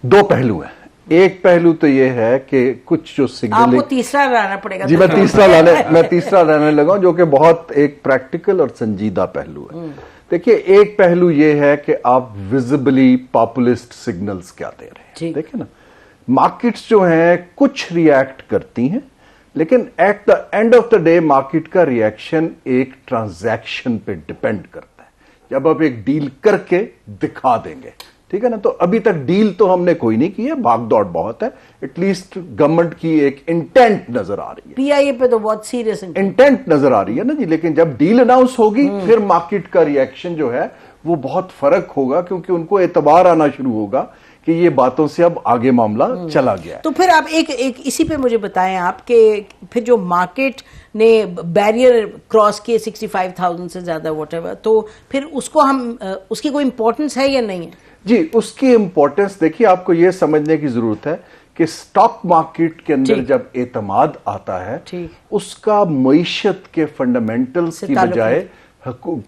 دو پہلو ہیں. ایک پہلو تو یہ ہے کہ کچھ جو سگنل آپ کو تیسرا لانا پڑے گا. جی میں تیسرا لانے لگا ہوں جو کہ بہت ایک پریکٹیکل اور سنجیدہ پہلو ہے. دیکھیے ایک پہلو یہ ہے کہ آپ ویزیبلی پاپولسٹ سگنلز کیا دے رہے ہیں. دیکھیں نا مارکیٹس جو ہیں کچھ ریئیکٹ کرتی ہیں لیکن at the end of the day market کا ریئیکشن ایک ٹرانزیکشن پہ ڈیپینڈ کرتا ہے. جب آپ ایک ڈیل کر کے دکھا دیں گے ٹھیک ہے نا, تو ابھی تک ڈیل تو ہم نے کوئی نہیں کی ہے, بھاگ دوڑ بہت ہے, ایٹ لیسٹ گورنمنٹ کی ایک انٹینٹ نظر آ رہی ہے. پی آئی اے پہ تو بہت سیریس انٹینٹ نظر آ رہی ہے نا جی, لیکن جب ڈیل اناؤنس ہوگی پھر مارکیٹ کا ریئیکشن جو ہے وہ بہت فرق ہوگا کیونکہ ان کو اعتبار آنا شروع ہوگا کہ یہ باتوں سے اب آگے معاملہ چلا گیا ہے. تو پھر آپ ایک اسی پہ مجھے بتائیں آپ کہ پھر جو مارکیٹ نے بیریئر کراس کیے 65,000 سے زیادہ واٹ ایور, تو پھر اس کو ہم اس کی کوئی امپورٹنس ہے یا نہیں ہے؟ جی اس کی امپورٹنس دیکھیے آپ کو یہ سمجھنے کی ضرورت ہے کہ سٹاک مارکیٹ کے اندر جب اعتماد آتا ہے اس کا معیشت کے فنڈامنٹلز کی بجائے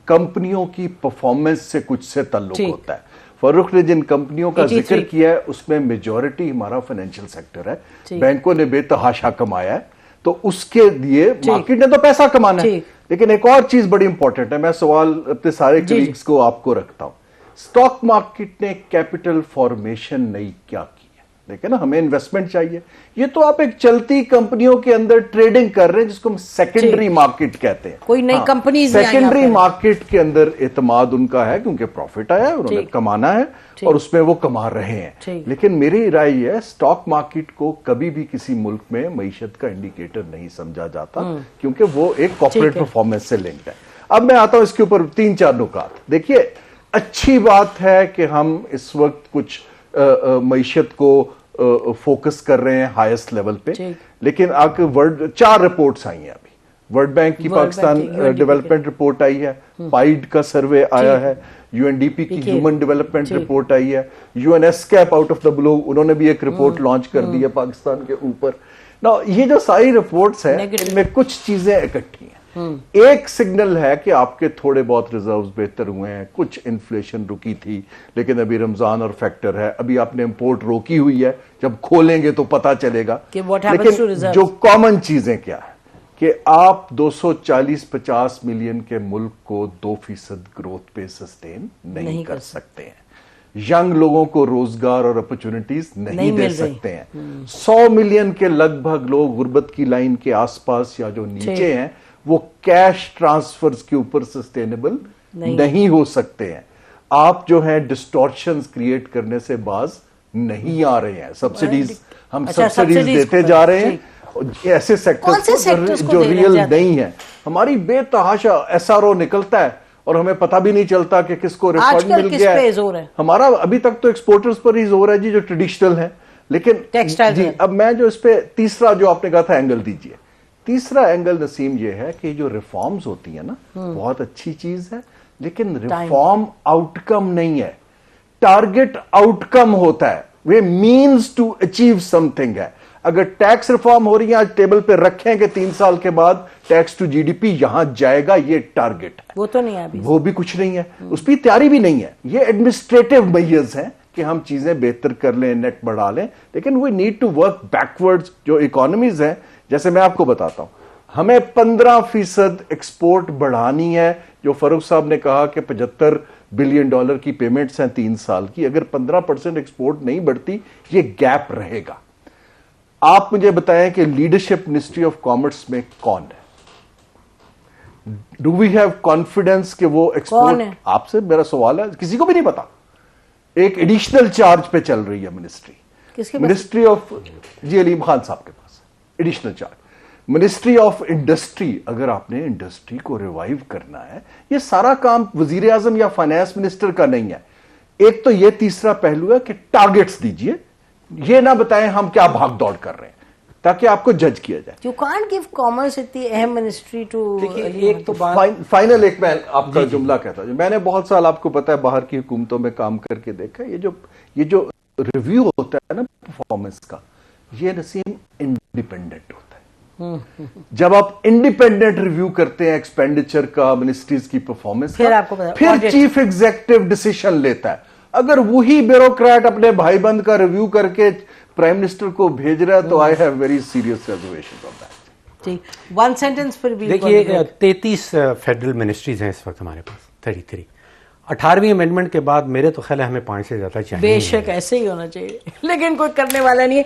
کمپنیوں کی پرفارمنس سے کچھ سے تعلق ہوتا ہے. فاروق نے جن کمپنیوں کا ذکر کیا ہے اس میں میجورٹی ہمارا فائنینشیل سیکٹر ہے, بینکوں نے بے تحاشا کمایا ہے تو اس کے لیے مارکیٹ نے تو پیسہ کمانا ہے. لیکن ایک اور چیز بڑی امپورٹنٹ ہے, میں سوال اپنے سارے کلیگز کو آپ کو رکھتا ہوں. سٹاک مارکیٹ نے کیپٹل فارمیشن نہیں کیا کی ہے. دیکھیں نا ہمیں انویسٹمنٹ چاہیے, یہ تو آپ ایک چلتی کمپنیوں کے اندر ٹریڈنگ کر رہے ہیں جس کو ہم سیکنڈری مارکیٹ کہتے ہیں. کوئی نئی کمپنیز سیکنڈری مارکیٹ کے اندر اعتماد ان کا ہے کیونکہ پروفٹ آیا ہے, انہوں نے کمانا ہے اور اس میں وہ کما رہے ہیں. لیکن میری رائے یہ ہے سٹاک مارکیٹ کو کبھی بھی کسی ملک میں معیشت کا انڈیکیٹر نہیں سمجھا جاتا کیونکہ وہ ایک کارپوریٹ پرفارمنس سے لنکڈ ہے. اب میں آتا ہوں اس کے اوپر 3-4 نکات. دیکھیے اچھی بات ہے کہ ہم اس وقت کچھ معیشت کو فوکس کر رہے ہیں ہائیسٹ لیول پہ, لیکن آپ 4 رپورٹس آئی ہیں ابھی. ورلڈ بینک کی پاکستان ڈیولپمنٹ رپورٹ آئی ہے, پائیڈ کا سروے آیا ہے, یو این ڈی پی کی ہیومن ڈیولپمنٹ رپورٹ آئی ہے, UNESCAP out of the blue انہوں نے بھی ایک رپورٹ لانچ کر دی ہے پاکستان کے اوپر. یہ جو ساری رپورٹس ہیں ان میں کچھ چیزیں اکٹھی ہیں. ایک سگنل ہے کہ آپ کے تھوڑے بہت ریزروز بہتر ہوئے ہیں, کچھ انفلیشن رکی تھی لیکن ابھی رمضان اور فیکٹر ہے, ابھی آپ نے امپورٹ روکی ہوئی ہے, جب کھولیں گے تو پتا چلے گا. لیکن جو کامن چیزیں کیا ہے کہ آپ 240-50 ملین کے ملک کو 2% گروتھ پہ سسٹین نہیں کر سکتے ہیں. ینگ لوگوں کو روزگار اور اپرچونٹیز نہیں دے سکتے ہیں. 100 ملین کے لگ بھگ لوگ غربت کی لائن کے آس پاس یا جو نیچے ہیں وہ کیش ٹرانسفرز کے اوپر سسٹینیبل نہیں ہو سکتے ہیں. آپ جو ہیں ڈسٹورشنز کریٹ کرنے سے باز نہیں آ رہے ہیں. سبسڈیز ہم سبسڈیز دیتے جا رہے ہیں ایسے سیکٹرز جو ریئل نہیں ہیں. ہماری بے تحاشا ایس آر او نکلتا ہے اور ہمیں پتہ بھی نہیں چلتا کہ کس کو ریفنڈ مل گیا ہے. ہمارا ابھی تک تو ایکسپورٹرز پر ہی زور ہے جی جو ٹریڈیشنل ہیں. لیکن جی اب میں جو اس پہ تیسرا جو آپ نے کہا تھا اینگل دیجئے. تیسرا اینگل نسیم یہ ہے کہ جو ریفارمز ہوتی ہیں نا بہت اچھی چیز ہے لیکن ریفارم آؤٹ کم نہیں ہے, ٹارگٹ آؤٹ کم ہوتا ہے, وہ means to achieve some thing. اگر ٹیکس ریفارم ہو رہی ہے آج ٹیبل پہ رکھیں کہ 3 سال کے بعد tax to G D P یہاں جائے گا, یہ ٹارگٹ ہے, وہ تو نہیں ہے, وہ بھی کچھ نہیں ہے, اس کی تیاری بھی نہیں ہے. یہ ایڈمنسٹریٹو میجرز ہیں کہ ہم چیزیں بہتر کر لیں, نیٹ بڑھا لیں, لیکن we need to work backwards. جو اکانومیز ہیں جیسے میں آپ کو بتاتا ہوں ہمیں 15% ایکسپورٹ بڑھانی ہے. جو فاروق صاحب نے کہا کہ $75 بلین کی پیمنٹس ہیں 3 سال کی, اگر 15% ایکسپورٹ نہیں بڑھتی یہ گیپ رہے گا. آپ مجھے بتائیں کہ لیڈرشپ منسٹری آف کامرس میں کون ہے؟ ڈو وی ہیو کانفیڈنس کہ وہ ایکسپورٹ؟ آپ سے میرا سوال ہے, کسی کو بھی نہیں پتا. ایک ایڈیشنل چارج پہ چل رہی ہے منسٹری آف جی علیم خان صاحب کے پاس additional charge. Ministry of industry, اگر آپ نے انڈسٹری کو ریوائیو کرنا ہے یہ سارا کام وزیر اعظم یا فائنانس منسٹر کا نہیں ہے. ایک تو یہ تیسرا پہلو ہے کہ ٹارگٹس دیجئے, یہ نہ بتائیں ہم کیا بھاگ دوڑ کر رہے ہیں تاکہ آپ کو جج کیا جائے. You can't give commerce اتنی اہم منسٹری ٹو. ایک تو فائنل ایک میں آپ کا جملہ کہتا ہوں, میں نے بہت سال آپ کو پتا ہے باہر کی حکومتوں میں کام کر کے دیکھا, یہ جو ریویو ہوتا ہے نا پرفارمنس کا, یہ نسیم انڈیپینڈنٹ ہوتا ہے. جب آپ انڈیپینڈنٹ ریویو کرتے ہیں ایکسپینڈیچر کا, منسٹریز کی پرفارمنس کا, پھر چیف ایگزیکٹو ڈیسیشن لیتا ہے. اگر وہی بیوروکریٹ اپنے بھائی بند کا ریویو کر کے پرائم منسٹر کو بھیج رہا ہے تو I have very serious reservation on that. ٹھیک, ون سینٹنس پھر بھی. دیکھیے 33 فیڈرل منسٹریز ہیں اس وقت ہمارے پاس, 33. 18ویں امینڈمنٹ کے بعد میرے تو خیال ہے ہمیں 5 سے زیادہ چاہیے. بے شک ایسے ہی ہونا چاہیے, لیکن کوئی کرنے والا نہیں ہے.